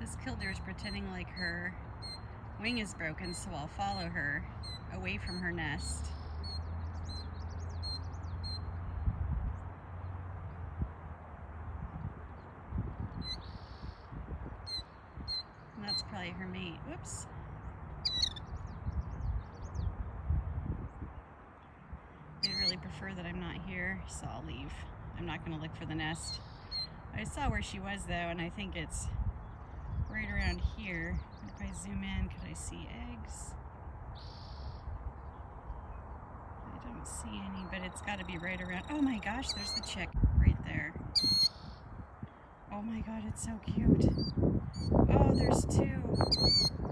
This killdeer is pretending like her wing is broken, so I'll follow her away from her nest. And that's probably her mate. Whoops. They really prefer that I'm not here, so I'll leave. I'm not going to look for the nest. I saw where she was though, and I think it's right around here. If I zoom in, could I see eggs? I don't see any, but it's got to be right around. Oh my gosh, there's the chick right there. Oh my god, it's so cute. Oh, there's two.